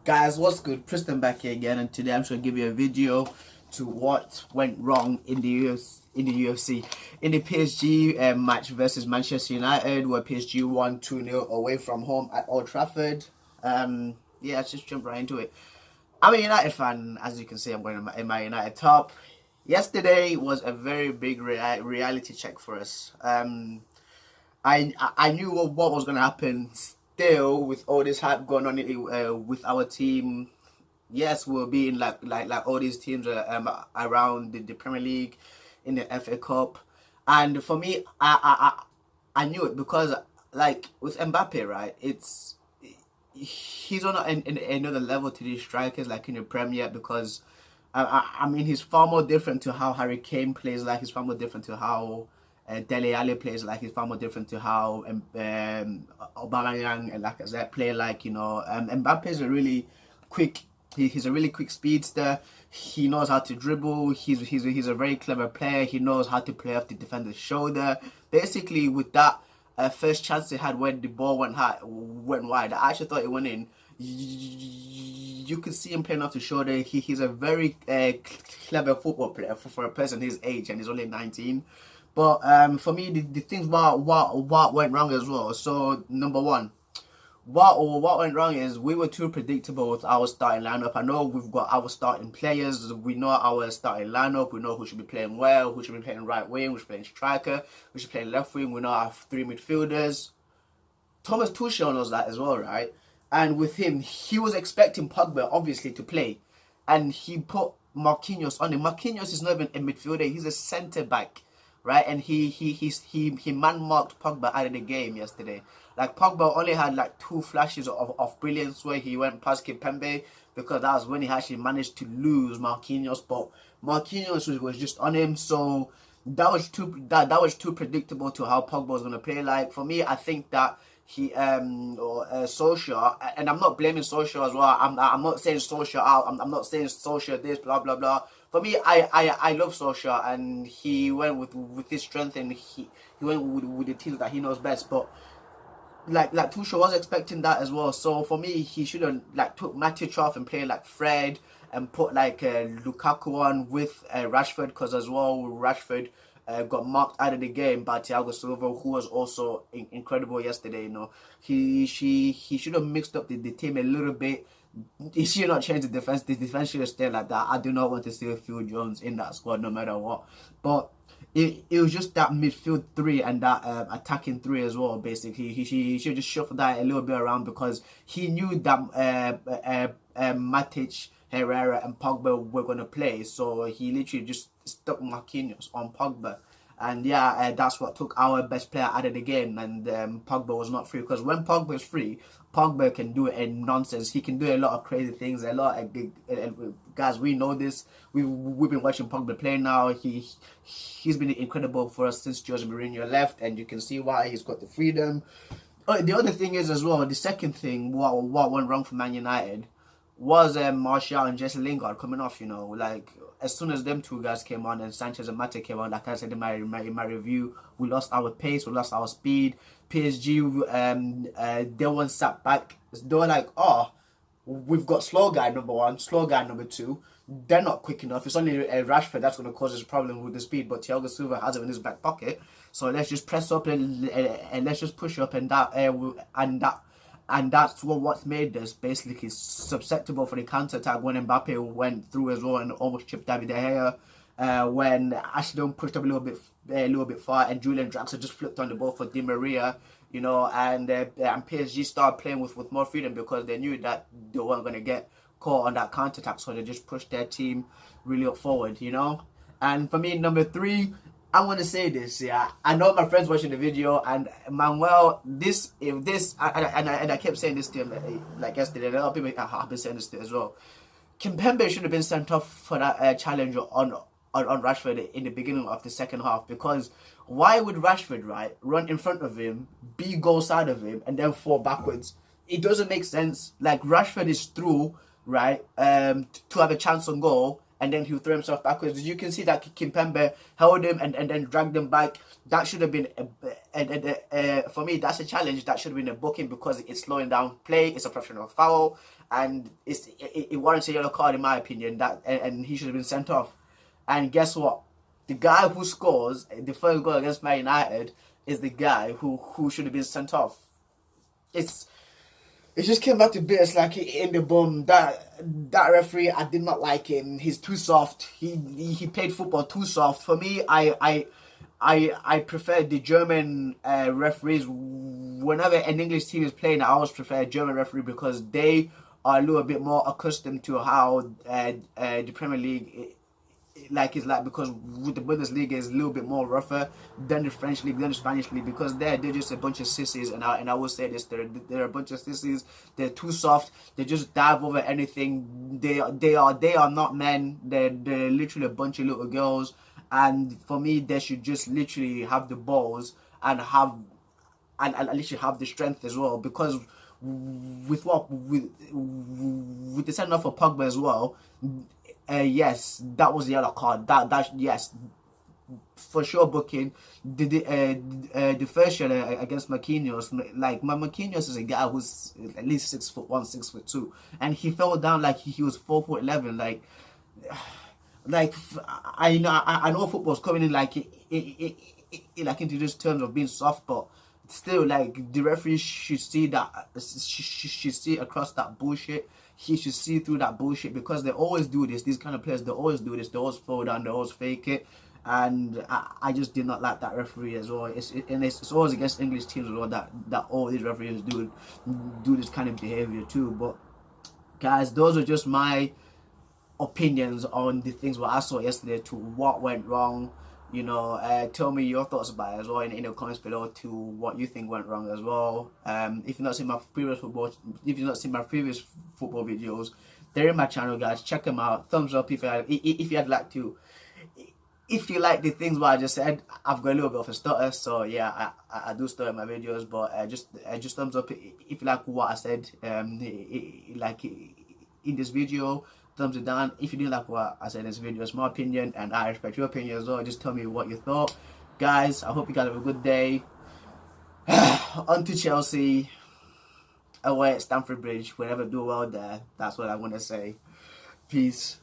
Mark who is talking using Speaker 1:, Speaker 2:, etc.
Speaker 1: Guys, what's good? Tristan back here again, and today I'm going to give you a video to what went wrong in the UFC in the PSG match versus Manchester United, where PSG won 2-0 away from home at Old Trafford. Yeah, let's just jump right into it. I'm a United fan, as you can see. I'm going in my United top. Yesterday was a very big reality check for us. I knew what was going to happen. Still, with all this hype going on with our team, yes, we'll be in like all these teams around the Premier League, in the FA Cup, and for me, I knew it because like with Mbappe, right? He's on another level to these strikers like in the Premier because I mean he's far more different to how Harry Kane plays. Like he's far more different to how Dele Alli plays. Like he's far more different to how Aubameyang and Lacazette play. Like Mbappe is a really quick. He's a really quick speedster. He knows how to dribble. He's a very clever player. He knows how to play off the defender's shoulder. Basically, with that first chance they had when the ball went wide, I actually thought it went in. You could see him playing off the shoulder. He's a very clever football player for a person his age, and he's only 19. But for me, the things what went wrong as well. So number one, what went wrong is we were too predictable with our starting lineup. I know we've got our starting players. We know our starting lineup. We know who should be playing well, who should be playing right wing, who should be playing striker, who should be playing left wing. We know our three midfielders. Thomas Tuchel knows that as well, right? And with him, he was expecting Pogba obviously to play, and he put Marquinhos on him. Marquinhos is not even a midfielder; he's a centre back, right? And he man marked Pogba out of the game yesterday. Like Pogba only had like two flashes of brilliance where he went past Kimpembe because that was when he actually managed to lose Marquinhos. But Marquinhos was just on him, so that was too predictable to how Pogba was gonna play. Like for me, I think that he or Solskjaer, and I'm not blaming Solskjaer as well. I'm not saying Solskjaer out. I'm not saying Solskjaer this blah blah blah. For me, I love Solskjaer, and he went with his strength, and he went with the teams that he knows best. But like Tuchel was expecting that as well. So for me, he should have like took Matic off and played like Fred and put like Lukaku on with Rashford, because as well Rashford got marked out of the game by Thiago Silva, who was also incredible yesterday. He should have mixed up the team a little bit. He should not change the defense. The defense should have stayed like that. I do not want to see Phil Jones in that squad, no matter what. But it was just that midfield three and that attacking three as well. Basically, he should just shuffle that a little bit around because he knew that Matic, Herrera, and Pogba were gonna play. So he literally just stuck Marquinhos on Pogba. And yeah, that's what took our best player out of the game. And Pogba was not free because when Pogba is free, Pogba can do a nonsense. He can do a lot of crazy things. A lot of guys, we know this. We've been watching Pogba play now. He's been incredible for us since Jose Mourinho left, and you can see why he's got the freedom. The other thing is as well. The second thing, what went wrong for Man United was Martial and Jesse Lingard coming off. Like as soon as them two guys came on and Sanchez and Mata came on, like I said in my review, we lost our pace, we lost our speed. PSG, they weren't sat back. They were like, oh, we've got slow guy number one, slow guy number two. They're not quick enough. It's only Rashford that's going to cause us a problem with the speed, but Thiago Silva has it in his back pocket. So let's just press up and let's just push up, and that's what's made us basically susceptible for the counter attack when Mbappe went through as well and almost chipped David De Gea. When Ashton pushed up a little bit far, and Julian Draxler just flipped on the ball for Di Maria, and PSG started playing with more freedom because they knew that they weren't going to get caught on that counter attack, so they just pushed their team really up forward, And for me, number three, I'm gonna say this, yeah. I know my friends watching the video, and Manuel, I kept saying this to him like yesterday. A lot of people have been saying this to as well. Kimpembe should have been sent off for that challenge on Rashford in the beginning of the second half, because why would Rashford run in front of him, be goal side of him, and then fall backwards? It doesn't make sense. Like Rashford is through to have a chance on goal, and then he'll throw himself backwards. You can see that Kimpembe held him and then dragged him back. That should have been, for me, that's a challenge. That should have been a booking because it's slowing down play. It's a professional foul. and it warrants a yellow card in my opinion. That and he should have been sent off. And guess what? The guy who scores the first goal against Man United is the guy who should have been sent off. It's it just came back to bits like in the bum. That referee, I did not like him. He's too soft. He played football too soft. For me, I prefer the German referees. Whenever an English team is playing, I always prefer a German referee because they are a little bit more accustomed to how the Premier League is like, because with the Bundesliga is a little bit more rougher than the French league, than the Spanish league, because they're just a bunch of sissies, and I will say this, they're a bunch of sissies. They're too soft. They just dive over anything. They are not men. They're literally a bunch of little girls. And for me, they should just literally have the balls and literally have the strength as well, because with the send off for Pogba as well, yes, that was the yellow card. That yes, for sure. Booking the first year against Marquinhos, like Marquinhos is a guy who's at least 6'1", 6'2", and he fell down like he was 4'11", like I know football's coming in like like into this terms of being soft, but still, like, the referee should see that, should see across that bullshit. He should see through that bullshit, because they always do this. These kind of players, they always do this. They always fall down. They always fake it. And I just did not like that referee as well. It's always against English teams as well that all these referees do this kind of behavior too. But guys, those are just my opinions on the things what I saw yesterday to what went wrong. You know, tell me your thoughts about it as well in the comments below to what you think went wrong as well. If you've not seen my previous football videos, they're in my channel, guys. Check them out. Thumbs up if you'd like to. If you like the things what I just said, I've got a little bit of a stutter, so yeah, I do stutter in my videos, but just thumbs up if you like what I said. Like in this video. Thumbs it down if you didn't like what I said in this video. It's my opinion, and I respect your opinion as well. Just tell me what you thought, guys. I hope you guys have a good day. On to Chelsea away at Stamford Bridge. Whenever do well there. That's what I want to say. Peace.